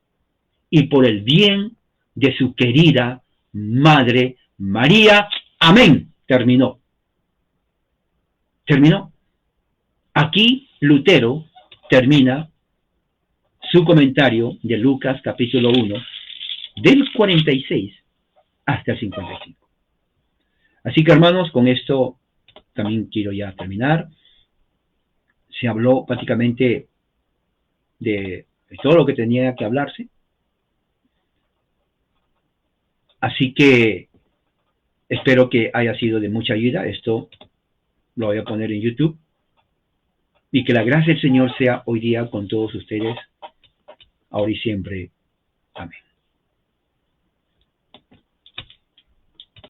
y por el bien de su querida Madre María. Amén. Terminó. Aquí Lutero termina su comentario de Lucas capítulo 1, del 46 hasta el 55. Así que, hermanos, con esto también quiero ya terminar. Se habló prácticamente de todo lo que tenía que hablarse. Así que espero que haya sido de mucha ayuda. Esto lo voy a poner en YouTube. Y que la gracia del Señor sea hoy día con todos ustedes, ahora y siempre. Amén.